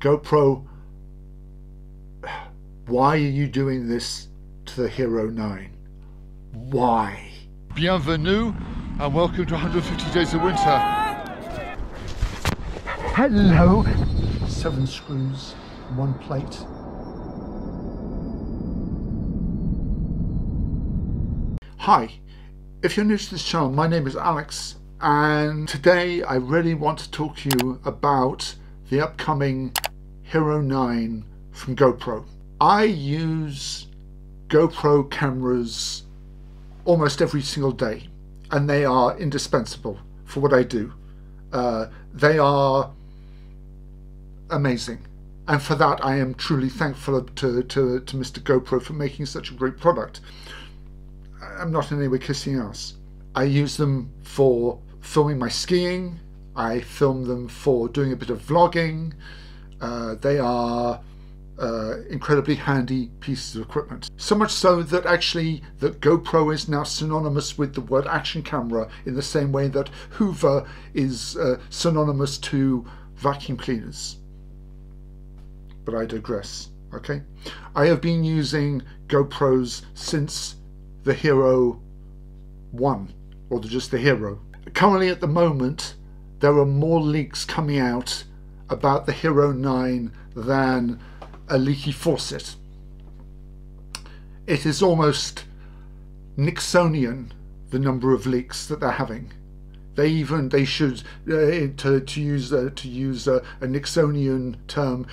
GoPro, why are you doing this to the Hero 9? Why? Bienvenue and welcome to 150 Days of Winter. Hello! 7 screws, 1 plate. Hi, if you're new to this channel, my name is Alex, and today I really want to talk to you about the upcoming Hero 9 from GoPro. I use GoPro cameras almost every single day, and they are indispensable for what I do. They are amazing, and for that I am truly thankful to Mr. GoPro for making such a great product. I'm not in any way kissing ass. I use them for filming my skiing. I film them for doing a bit of vlogging. They are incredibly handy pieces of equipment. So much so that actually that GoPro is now synonymous with the word action camera in the same way that Hoover is synonymous to vacuum cleaners. But I digress, okay? I have been using GoPros since the Hero 1, or just the Hero. Currently at the moment, there are more leaks coming out about the Hero 9 than a leaky faucet. It is almost Nixonian, the number of leaks that they're having. They should, to use a Nixonian term,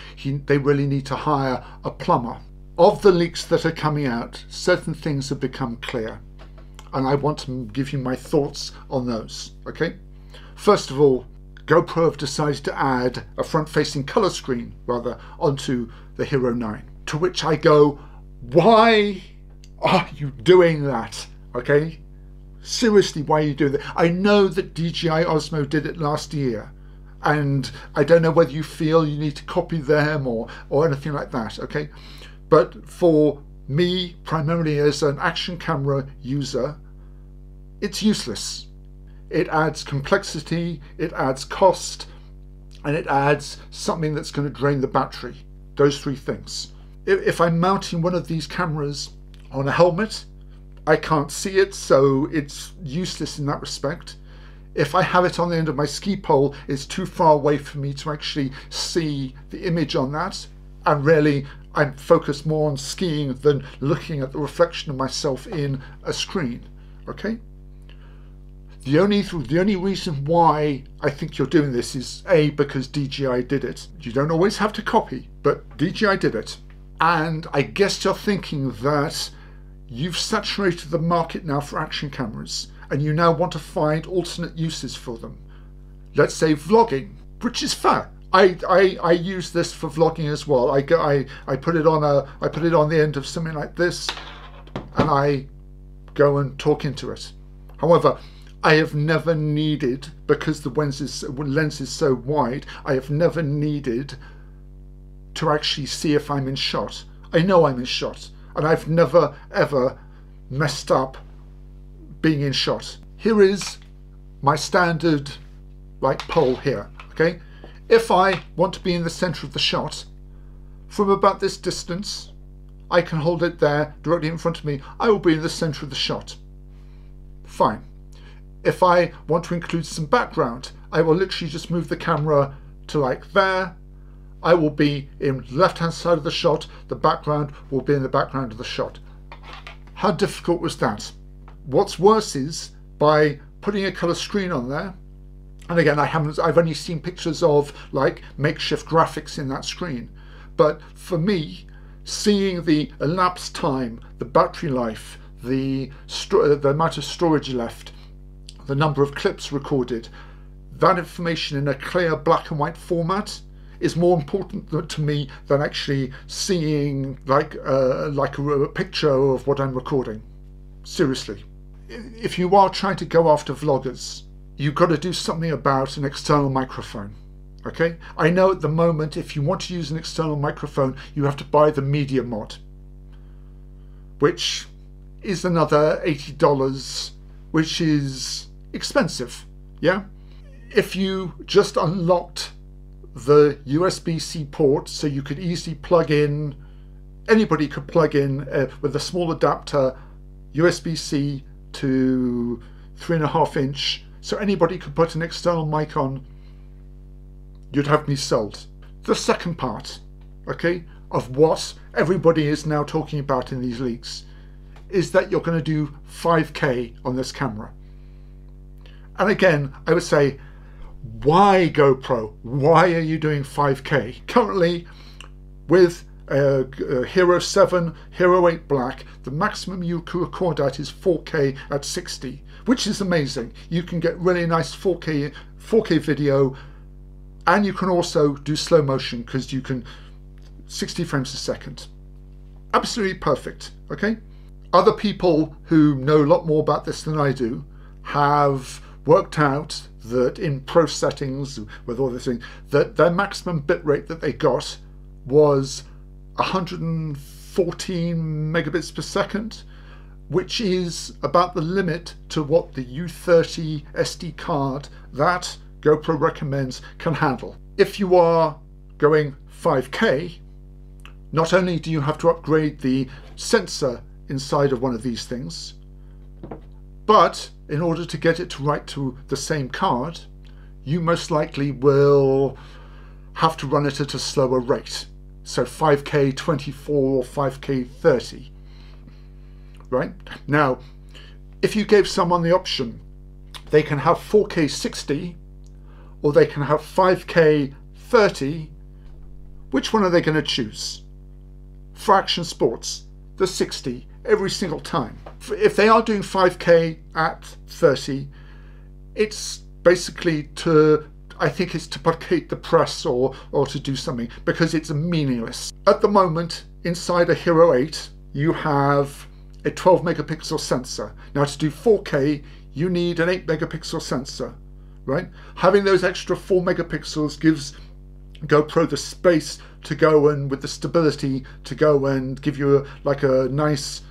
they really need to hire a plumber. Of the leaks that are coming out, certain things have become clear, and I want to give you my thoughts on those, okay? First of all, GoPro have decided to add a front-facing colour screen, rather, onto the Hero 9, to which I go, why are you doing that, okay? Seriously, why are you doing that? I know that DJI Osmo did it last year, and I don't know whether you feel you need to copy them or anything like that, okay? But for me, primarily as an action camera user, it's useless. It adds complexity, it adds cost, and it adds something that's going to drain the battery. Those 3 things. If I'm mounting one of these cameras on a helmet, I can't see it, so it's useless in that respect. If I have it on the end of my ski pole, it's too far away for me to actually see the image on that, and really I'm focused more on skiing than looking at the reflection of myself in a screen, okay? The only reason why I think you're doing this is A, because DJI did it. You don't always have to copy, but DJI did it. And I guess you're thinking that you've saturated the market now for action cameras, and you now want to find alternate uses for them. Let's say vlogging, which is fair. I use this for vlogging as well. I put it on the end of something like this, and I go and talk into it. However, I have never needed, because the lens is so wide, I have never needed to actually see if I'm in shot. I know I'm in shot, and I've never ever messed up being in shot. Here is my standard pole here, okay? If I want to be in the center of the shot, from about this distance, I can hold it there directly in front of me. I will be in the center of the shot. Fine. If I want to include some background, I will literally just move the camera to there. I will be in the left-hand side of the shot. The background will be in the background of the shot. How difficult was that? What's worse is by putting a color screen on there, and again, I've only seen pictures of makeshift graphics in that screen. But for me, seeing the elapsed time, the battery life, the amount of storage left, the number of clips recorded, that information in a clear black and white format is more important to me than actually seeing a picture of what I'm recording. Seriously. If you are trying to go after vloggers, you've got to do something about an external microphone, okay? I know at the moment, if you want to use an external microphone, you have to buy the media mod, which is another $80, which is expensive, yeah? If you just unlocked the USB-C port, so you could easily plug in, anybody could plug in with a small adapter, USB-C to 3.5 inch, so anybody could put an external mic on, you'd have me sold. The second part, okay, of what everybody is now talking about in these leaks is that you're going to do 5K on this camera. And again, I would say, why GoPro? Why are you doing 5K? Currently, with Hero 7, Hero 8 Black, the maximum you can record at is 4K at 60, which is amazing. You can get really nice 4K video, and you can also do slow motion because you can 60 frames a second. Absolutely perfect, okay? Other people who know a lot more about this than I do have worked out that in pro settings, with all this thing, that their maximum bitrate that they got was 114 megabits per second, which is about the limit to what the U30 SD card that GoPro recommends can handle. If you are going 5K, not only do you have to upgrade the sensor inside of one of these things, but in order to get it to write to the same card, you most likely will have to run it at a slower rate. So 5K 24 or 5K 30, right? Now, if you gave someone the option, they can have 4K 60 or they can have 5K 30, which one are they going to choose? For action sports, the 60 every single time. If they are doing 5K at 30, it's basically to, I think it's to placate the press or to do something, because it's meaningless. At the moment, inside a Hero 8, you have a 12 megapixel sensor. Now to do 4K, you need an 8 megapixel sensor, right? Having those extra 4 megapixels gives GoPro the space to go and with the stability to go and give you like a nice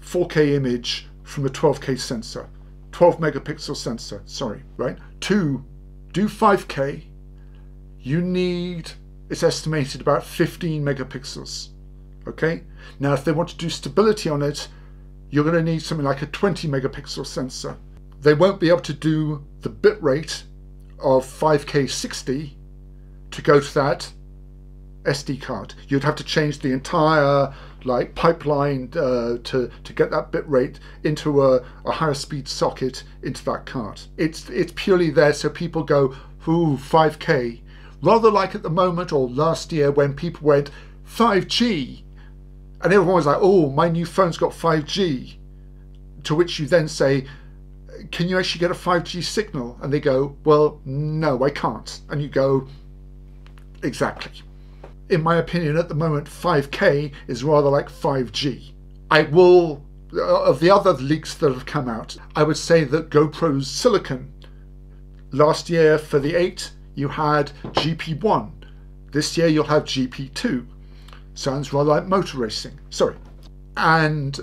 4K image from a 12K sensor, 12 megapixel sensor, sorry, right? To do 5K, you need, it's estimated about 15 megapixels, okay? Now, if they want to do stability on it, you're going to need something like a 20 megapixel sensor. They won't be able to do the bit rate of 5K 60 to go to that SD card. You'd have to change the entire pipeline to get that bit rate into a higher speed socket into that card. It's purely there so people go, ooh, 5K. Rather like at the moment or last year when people went 5G and everyone was like, oh, my new phone's got 5G. To which you then say, can you actually get a 5G signal? And they go, well, no, I can't. And you go, exactly. In my opinion, at the moment, 5K is rather like 5G. I will, of the other leaks that have come out, I would say that GoPro's silicon, last year for the 8, you had GP1. This year you'll have GP2. Sounds rather like motor racing. Sorry. And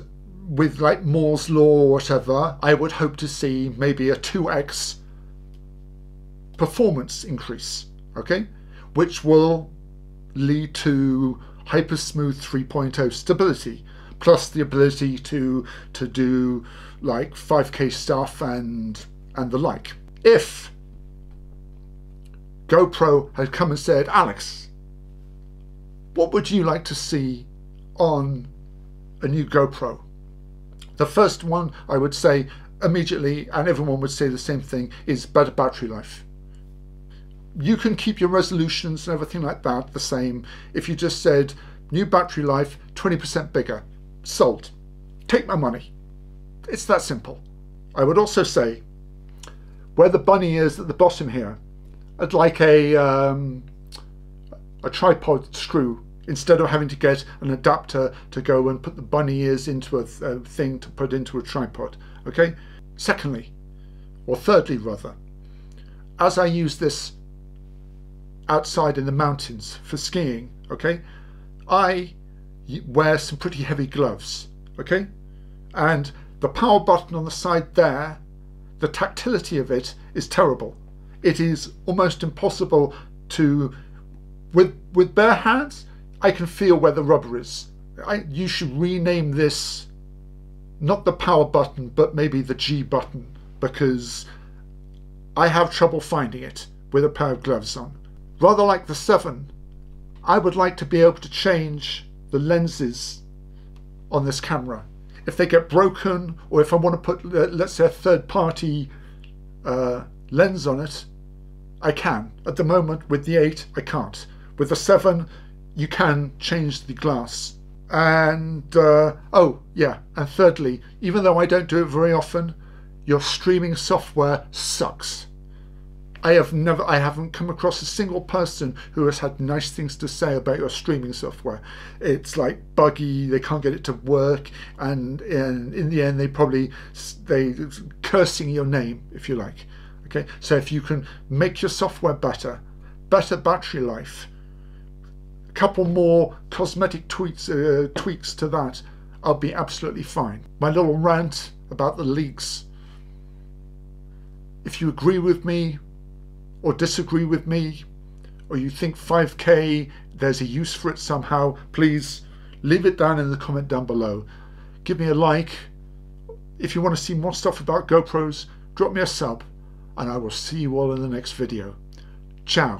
with like Moore's law or whatever, I would hope to see maybe a 2x performance increase, okay? Which will lead to hypersmooth 3.0 stability, plus the ability to do like 5K stuff and the like. If GoPro had come and said, Alex, what would you like to see on a new GoPro? The first one I would say immediately, and everyone would say the same thing, is better battery life. You can keep your resolutions and everything like that the same if you just said new battery life 20% bigger. Sold. Take my money. It's that simple. I would also say where the bunny is at the bottom here, I'd like a tripod screw instead of having to get an adapter to go and put the bunny ears into a thing to put into a tripod. Okay. Secondly, or thirdly rather, as I use this outside in the mountains for skiing, okay, I wear some pretty heavy gloves, okay, and the power button on the side there, the tactility of it is terrible. It is almost impossible to, with bare hands, I can feel where the rubber is. You should rename this not the power button, but maybe the G button, because I have trouble finding it with a pair of gloves on. Rather like the 7, I would like to be able to change the lenses on this camera. If they get broken, or if I want to put, let's say, a third-party lens on it, I can. At the moment, with the 8, I can't. With the 7, you can change the glass. And oh yeah, and thirdly, even though I don't do it very often, your streaming software sucks. I haven't come across a single person who has had nice things to say about your streaming software. It's like buggy, they can't get it to work, and in the end they cursing your name, if you like. Okay, so if you can make your software better battery life, a couple more cosmetic tweaks to that, I'll be absolutely fine. My little rant about the leaks. If you agree with me or disagree with me, or you think 5K, there's a use for it somehow, please leave it down in the comment down below. Give me a like. If you want to see more stuff about GoPros, drop me a sub, and I will see you all in the next video. Ciao.